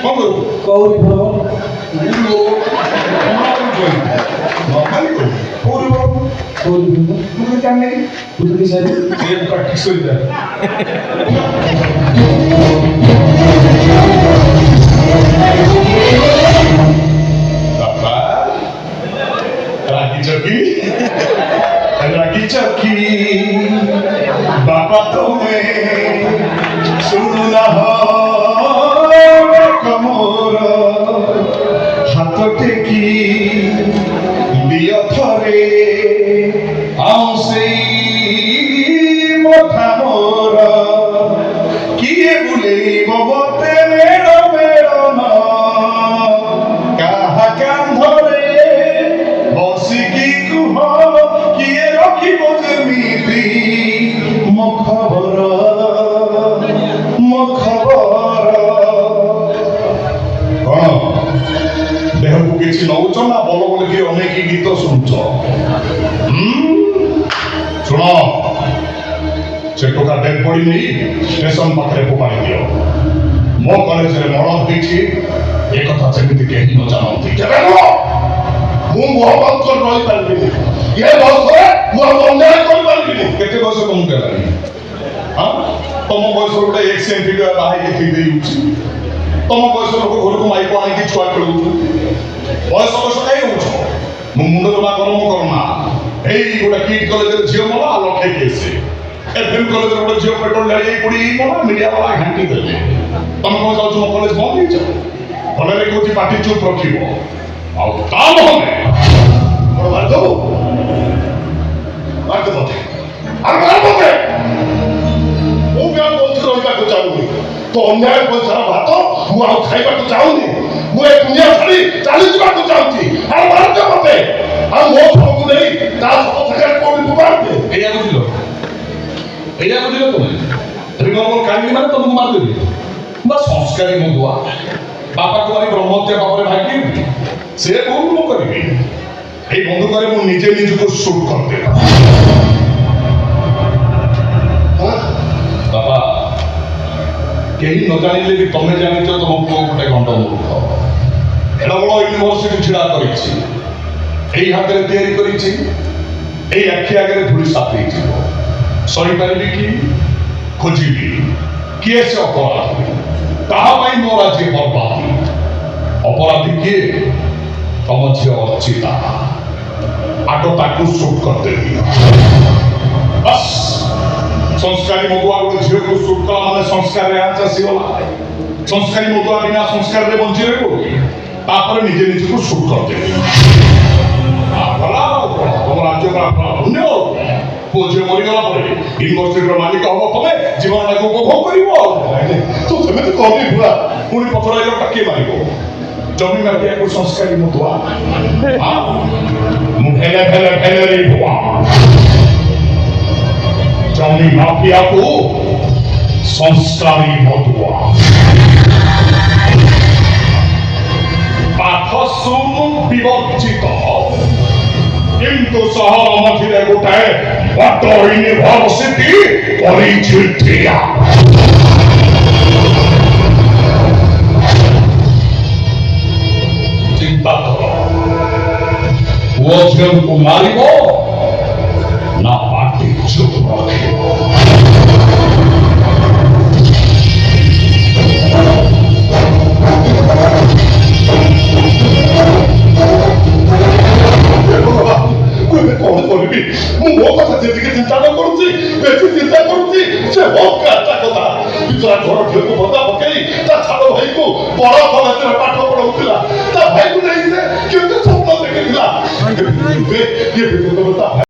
କଣ କରିବୁ? କଉରି ଭର କଉରି କଉରି ଭର ମୁଁ ଜାଣିନି ବୁଝି ସାରି ସେ ପ୍ରାକ୍ଟିସ୍ କରିଥାଏ। ବାପା ରାଗିଛ କି? ରାଗିଛ କି? ବାପା ତୁମେ ଶୁଣୁନାହ ମୋର ହାତ ଟେକି ଦିଅ ଥରେ ଆଉ ସେଇ ମଥା ମୋର କିଏ ବୁଲେଇବ ମତେ ମେଡ଼ ମେଡ଼ନ କାହା କାନ୍ଧରେ ବସିକି କୁହ କିଏ ରଖିବ ଯେମିତି ମୋ ଖବର କଣ ଦେହକୁ କିଛି ନଉଛ ନା ଭଲ ବୋଲିକି ଅନେକ ଗୀତ ଶୁଣୁଛ? ଶୁଣ ସେ ଟୋକା ଡେଡ୍ ବଡି ନେଇ ଷ୍ଟେସନ ପାଖରେ ଫୋପାଡ଼ି ଦିଅ। ମୋ କଲେଜରେ ମରଣ ହେଇଛି ଏ କଥା ଯେମିତି କେହି ନ ଜାଣନ୍ତି। ମୁଁ ମୁହଁ ବନ୍ଦ କରି ରହିପାରିବିନି। ଏ ବୟସରେ ମୁଁ ଆଉ ଅନ୍ୟାୟ କରିପାରିବିନି। କେତେ ବୟସ ତମକୁ ହେଲାଣି? ତମ ବୟସର ଗୋଟେ ଏକ୍ସ-ଏମ୍ପି ବାହା ହେଇକି ଥିଇ ଦେଇଛି। ତମ ବୟସ ଲୋକ ଘରକୁ ମାଇକ ଆଣିକି ଛୁଆ ଖେଳୁଛୁ। ବୟସ କାହିଁ ହଉଛ? ମୁଁ ମୁଣ୍ଡ ଜମା ଗରମ କରନା। ଏଇ ଗୋଟେ କିଟ୍ କଲେଜରେ ଝିଅ ମଲା ଲକ୍ଷେ କେସ୍। ଏଫଏମ୍ କଲେଜରେ ଗୋଟେ ଝିଅ ପେଟ୍ରୋଲ ଢାଳି ପୋଡ଼ି ମଲା ମିଡ଼ିଆ ବାଲା ଘାଣ୍ଟି ଦେଲେ। ତମେ କଣ ଚାହୁଁଛ ମୋ କଲେଜ ବନ୍ଦ ହେଇଛ? ଭଲରେ କହୁଛି ପାଟି ଚୁପ୍ ରଖିବ। ଆଉ ତା ନହେଲେ ମାରିଦେବୁ ମାରିଦେବ ମତେ। ମୁଁ ବି ଆଉ ବଞ୍ଚି ରହିବାକୁ ଚାହୁଁନି। ତ ଅନ୍ୟାୟ ପଇସାର ଭାତ ମୁଁ ଆଉ ଖାଇବାକୁ ଚାହୁଁନି। ମୁଁ ଏ ଦୁନିଆ ଛାଡ଼ି ଚାଲିଯିବାକୁ ଚାହୁଁଛି। ଆଉ ମାରିଦେ ମତେ। ଆଉ ମୋ ଛୁଆକୁ ନେଇ ତା ସହ ସାଙ୍ଗରେ କୋଉଠି ଫୋପାଡ଼ିଦେ। ଏଇଆ ବୁଝିଲ ତୁମେ? ରିଭଲଭର କାଢିଲି ମାନେ ତମକୁ ମାରିଦେବି। ବା ସଂସ୍କାରୀ ମୋ ଦୁଆ ବାପାକୁ ମାରି ବ୍ରହ୍ମହତ୍ୟା ପାପରେ ଭାଗିବି। ସେ ଭୁଲ ମୁଁ କରିବି। ଏଇ ବନ୍ଧୁକରେ ମୁଁ ନିଜେ ନିଜକୁ ସୁଟ୍ କରିଦେବି। ବାପା କେହି ନ ଜାଣିଲେ ବି ତମେ ଜାଣିଛ ତମ ପୁଅ ଗୋଟେ ଗଣ୍ଡ ମୂର୍ଖ। ଏଡ ବଡ଼ ୟୁନିଭର୍ସିଟି ଛିଡ଼ା କରିଛି। ଏଇ ହାତରେ ତିଆରି କରିଛି। ଏଇ ଆଖି ଆଗରେ ଧୂଳି ସାଫ ହେଇଯିବ। ସହିପାରିବି କି? ଖୋଜିବି କିଏ ସେ ଅପରାଧୀ? କାହା ପାଇଁ ମୋର ଆଜି ବର୍ବାଦୀ? ଅପରାଧୀ କିଏ? ତମ ଝିଅ ଅର୍ଚ୍ଚିତା। ଆଗ ତାକୁ ସୁଟ୍ କରିଦେବି। ବାସ୍ ସଂସ୍କାରୀ ମଦୁଆ ଗୋଟେ ଝିଅକୁ ସୁଟ୍ କଲା ମାନେ ସଂସ୍କାରରେ ଆଞ୍ଚ ଆସିଗଲା। ସଂସ୍କାରୀ ମଦୁଆ ବିନା ସଂସ୍କାରରେ ବଞ୍ଚି ରହିବ। ତାପରେ ନିଜେ ନିଜକୁ ସୁଟ୍ କରିଦେବି। ତମ ରାଜ୍ୟ ଧନ୍ୟ। ପୁଅ ଝିଅ ମରିଗଲା ପରେ ୟୁନିଭର୍ସିଟିର ମାଲିକ ହବ ତମେ। ଜୀବନଟାକୁ ଉପଭୋଗ କରିବ। ତୁ ସେମିତି କହିବି ପୁରା ପୁଣି ପଥରାଇଲ ଟାକିଏ ମାରିବ। ଜମି ମାଫିଆକୁ ସଂସ୍କାରୀ ମଦୁଆ। ମୁଁ ଫେଲେ ଭୁଆ ଜମି ମାଫିଆକୁ ସଂସ୍କାରୀ ମଦୁଆ। ପାଠ ଶୁଣୁ ବିବର୍ଜିତ କିନ୍ତୁ ସହର ମଝିରେ ଗୋଟାଏ ବଡ଼ ୟୁନିଭର୍ସିଟି କରିଛି ଠିଆ। ଚିନ୍ତା କର ପୁଅ ଝିଅଙ୍କୁ ମାରିବ ନା ପାଟି ଚୁପ୍ ରଖିବ? କଣ କରିବି? ମୁଁ ମୋ କଥା ଯେତିକି ଚିନ୍ତା ନ କରୁଛି ବେଶୀ ଚିନ୍ତା କରୁଛି ସେ କଥା ବିଚରା ଘର ଝିଅକୁ ଭତ୍ତା ପକେଇ ତା ଛାଡ଼ ଭାଇକୁ ବଡ଼ କଲେଜରେ ପାଠ ପଢଉଥିଲା। ତା ଭାଇକୁ ନେଇ ସେ କେତେ ସ୍ୱପ୍ନ ଦେଖିଥିଲା।